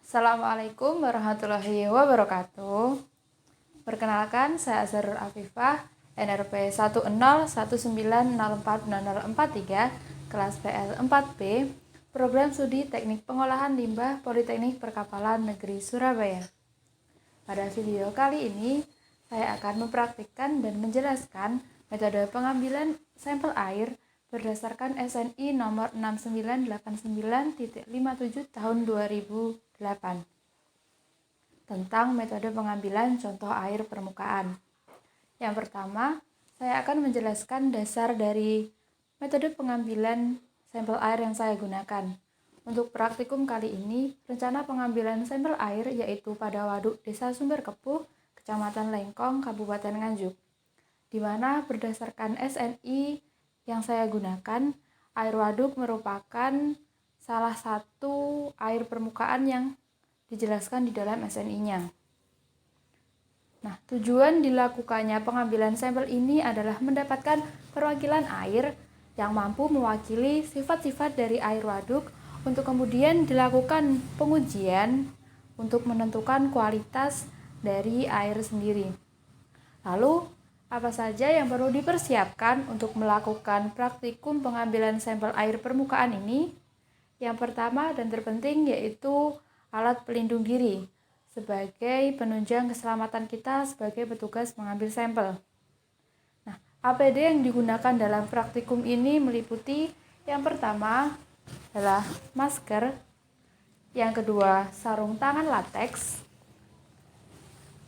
Assalamualaikum warahmatullahi wabarakatuh. Perkenalkan, saya Azharul Afifah, NRP 101904043, kelas PL 4B, Program Studi Teknik Pengolahan Limbah Politeknik Perkapalan Negeri Surabaya. Pada video kali ini, saya akan mempraktikkan dan menjelaskan metode pengambilan sampel air berdasarkan SNI nomor 6989.57 tahun 2008 tentang metode pengambilan contoh air permukaan. Yang pertama, saya akan menjelaskan dasar dari metode pengambilan sampel air yang saya gunakan. Untuk praktikum kali ini, rencana pengambilan sampel air yaitu pada Waduk Desa Sumber Kepuh, Kecamatan Lengkong, Kabupaten Nganjuk, di mana berdasarkan SNI yang saya gunakan, air waduk merupakan salah satu air permukaan yang dijelaskan di dalam SNI-nya. Nah, tujuan dilakukannya pengambilan sampel ini adalah mendapatkan perwakilan air yang mampu mewakili sifat-sifat dari air waduk untuk kemudian dilakukan pengujian untuk menentukan kualitas dari air sendiri. Lalu, apa saja yang perlu dipersiapkan untuk melakukan praktikum pengambilan sampel air permukaan ini? Yang pertama dan terpenting yaitu alat pelindung diri sebagai penunjang keselamatan kita sebagai petugas mengambil sampel. Nah, APD yang digunakan dalam praktikum ini meliputi yang pertama adalah masker, yang kedua sarung tangan lateks,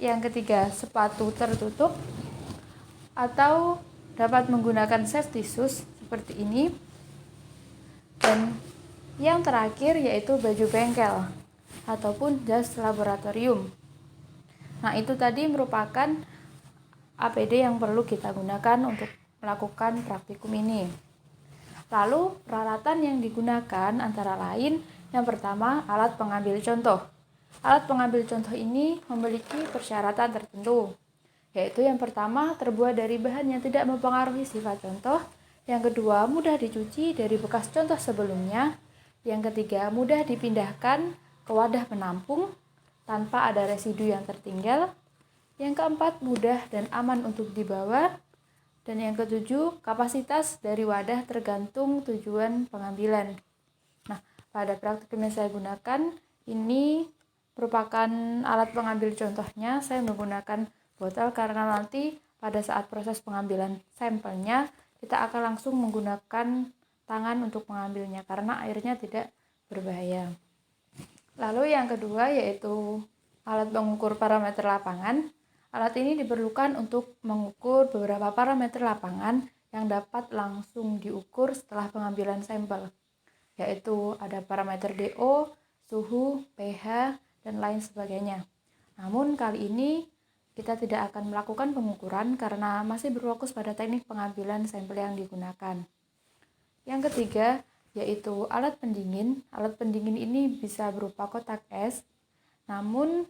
yang ketiga sepatu tertutup, atau dapat menggunakan safety shoes seperti ini, dan yang terakhir yaitu baju bengkel ataupun jas laboratorium. Nah, itu tadi merupakan APD yang perlu kita gunakan untuk melakukan praktikum ini. Lalu peralatan yang digunakan antara lain yang pertama alat pengambil contoh. Alat pengambil contoh ini memiliki persyaratan tertentu, yaitu yang pertama terbuat dari bahan yang tidak mempengaruhi sifat contoh, yang kedua mudah dicuci dari bekas contoh sebelumnya, yang ketiga mudah dipindahkan ke wadah penampung tanpa ada residu yang tertinggal, yang keempat mudah dan aman untuk dibawa, dan yang ketujuh kapasitas dari wadah tergantung tujuan pengambilan. Nah, pada praktikum yang saya gunakan ini merupakan alat pengambil contohnya, saya menggunakan botol karena nanti pada saat proses pengambilan sampelnya kita akan langsung menggunakan tangan untuk mengambilnya karena airnya tidak berbahaya. Lalu yang kedua yaitu alat pengukur parameter lapangan. Alat ini diperlukan untuk mengukur beberapa parameter lapangan yang dapat langsung diukur setelah pengambilan sampel, yaitu ada parameter DO, suhu, pH, dan lain sebagainya. Namun kali ini kita tidak akan melakukan pengukuran karena masih berfokus pada teknik pengambilan sampel yang digunakan. Yang ketiga yaitu alat pendingin. Alat pendingin ini bisa berupa kotak es. Namun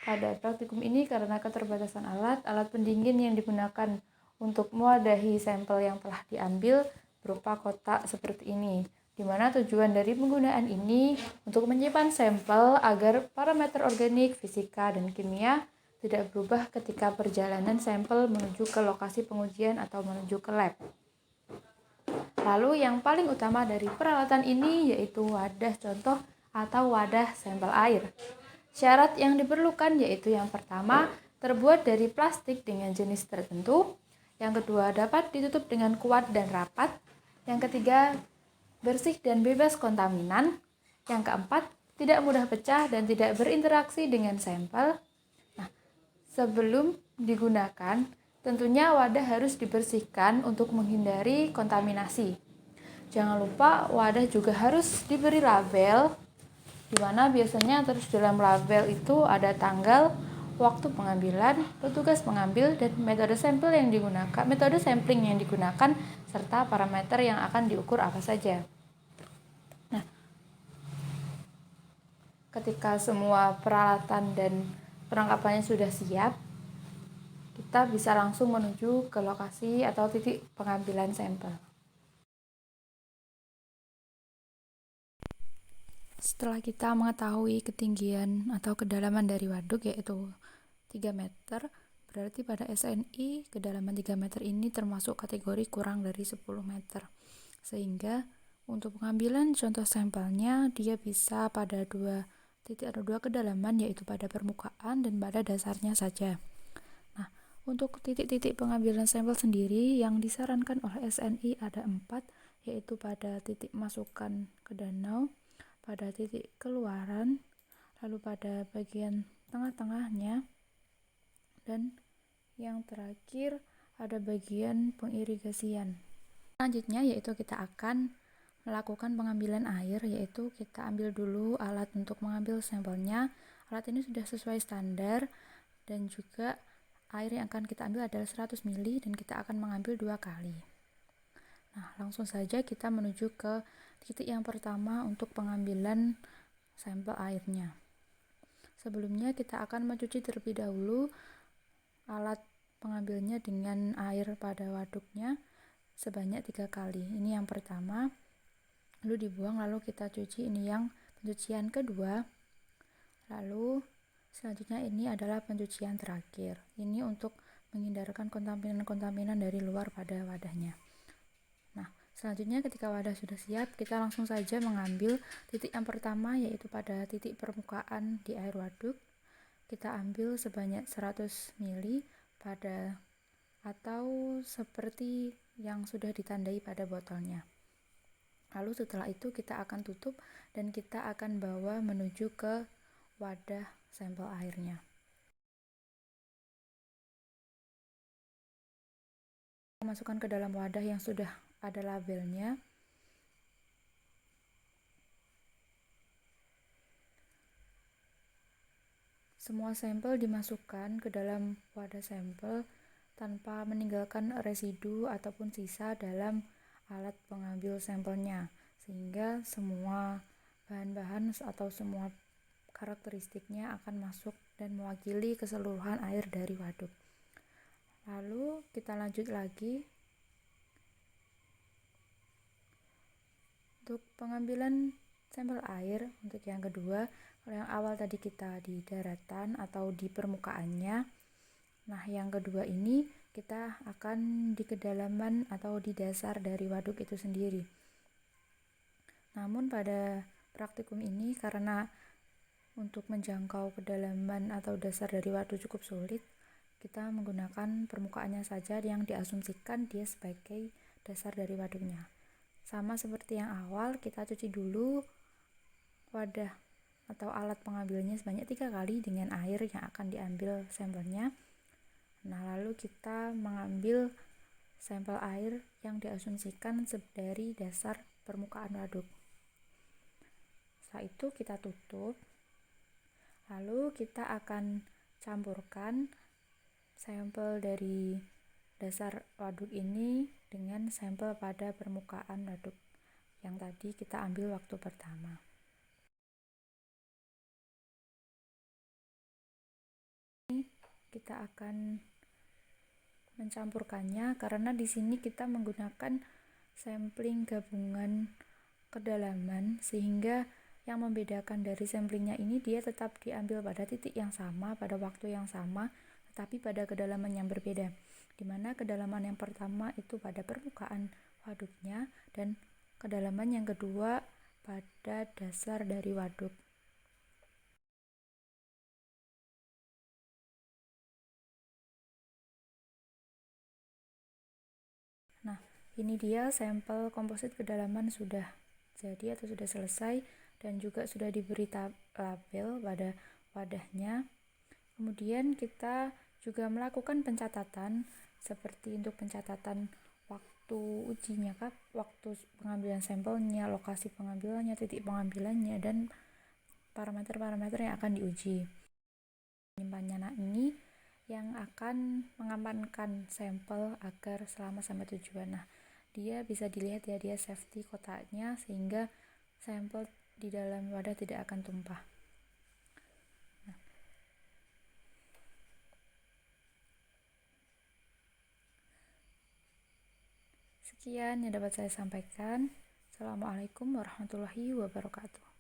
pada praktikum ini karena keterbatasan alat pendingin yang digunakan untuk mewadahi sampel yang telah diambil berupa kotak seperti ini, di mana tujuan dari penggunaan ini untuk menyimpan sampel agar parameter organik, fisika, dan kimia tidak berubah ketika perjalanan sampel menuju ke lokasi pengujian atau menuju ke lab. Lalu yang paling utama dari peralatan ini yaitu wadah contoh atau wadah sampel air. Syarat yang diperlukan yaitu yang pertama terbuat dari plastik dengan jenis tertentu, yang kedua dapat ditutup dengan kuat dan rapat, yang ketiga bersih dan bebas kontaminan, yang keempat tidak mudah pecah dan tidak berinteraksi dengan sampel. Nah, sebelum digunakan tentunya wadah harus dibersihkan untuk menghindari kontaminasi. Jangan lupa wadah juga harus diberi label, di mana biasanya terus dalam label itu ada tanggal, waktu pengambilan, petugas pengambil, dan metode sampel yang digunakan, metode sampling yang digunakan, serta parameter yang akan diukur apa saja. Nah, ketika semua peralatan dan perlengkapannya sudah siap, kita bisa langsung menuju ke lokasi atau titik pengambilan sampel. Setelah kita mengetahui ketinggian atau kedalaman dari waduk yaitu 3 meter, berarti pada SNI kedalaman 3 meter ini termasuk kategori kurang dari 10 meter. Sehingga untuk pengambilan contoh sampelnya dia bisa pada dua titik atau dua kedalaman, yaitu pada permukaan dan pada dasarnya saja. Nah, untuk titik-titik pengambilan sampel sendiri yang disarankan oleh SNI ada 4, yaitu pada titik masukan ke danau, pada titik keluaran, lalu pada bagian tengah-tengahnya, dan yang terakhir ada bagian pengirigasian. Selanjutnya yaitu kita akan melakukan pengambilan air, yaitu kita ambil dulu alat untuk mengambil sampelnya. Alat ini sudah sesuai standar dan juga air yang akan kita ambil adalah 100 ml dan kita akan mengambil 2 kali. Nah, langsung saja kita menuju ke titik yang pertama untuk pengambilan sampel airnya. Sebelumnya kita akan mencuci terlebih dahulu alat pengambilnya dengan air pada waduknya sebanyak 3 kali. Ini yang pertama, lalu dibuang, lalu kita cuci. Ini yang pencucian kedua. Lalu selanjutnya ini adalah pencucian terakhir. Ini untuk menghindarkan kontaminan-kontaminan dari luar pada wadahnya. Nah, selanjutnya ketika wadah sudah siap, kita langsung saja mengambil titik yang pertama, yaitu pada titik permukaan di air waduk. Kita ambil sebanyak 100 ml pada atau seperti yang sudah ditandai pada botolnya. Lalu setelah itu kita akan tutup dan kita akan bawa menuju ke wadah sampel airnya. Masukkan ke dalam wadah yang sudah ada labelnya. Semua sampel dimasukkan ke dalam wadah sampel tanpa meninggalkan residu ataupun sisa dalam alat pengambil sampelnya, sehingga semua bahan-bahan atau semua karakteristiknya akan masuk dan mewakili keseluruhan air dari waduk. Lalu kita lanjut lagi untuk pengambilan sampel air. Untuk yang kedua, kalau yang awal tadi kita di daratan atau di permukaannya, nah yang kedua ini kita akan di kedalaman atau di dasar dari waduk itu sendiri. Namun pada praktikum ini, karena untuk menjangkau kedalaman atau dasar dari waduk cukup sulit, kita menggunakan permukaannya saja yang diasumsikan dia sebagai dasar dari waduknya. Sama seperti yang awal, kita cuci dulu wadah atau alat pengambilnya sebanyak 3 kali dengan air yang akan diambil sampelnya. Nah, lalu kita mengambil sampel air yang diasumsikan dari dasar permukaan waduk. Setelah itu kita tutup. Lalu kita akan campurkan sampel dari dasar waduk ini dengan sampel pada permukaan waduk yang tadi kita ambil waktu pertama. Kita akan mencampurkannya karena di sini kita menggunakan sampling gabungan kedalaman, sehingga yang membedakan dari samplingnya ini dia tetap diambil pada titik yang sama, pada waktu yang sama, tetapi pada kedalaman yang berbeda, dimana kedalaman yang pertama itu pada permukaan waduknya dan kedalaman yang kedua pada dasar dari waduk. Nah, ini dia sampel komposit kedalaman sudah jadi atau sudah selesai dan juga sudah diberi label pada wadahnya. Kemudian kita juga melakukan pencatatan seperti untuk pencatatan waktu ujinya, waktu pengambilan sampelnya, lokasi pengambilannya, titik pengambilannya, dan parameter-parameter yang akan diuji. Penyimpannya nah ini yang akan mengamankan sampel agar selama sampai tujuan. Nah, dia bisa dilihat ya, dia safety kotaknya sehingga sampel di dalam wadah tidak akan tumpah. Sekian yang dapat saya sampaikan. Assalamualaikum warahmatullahi wabarakatuh.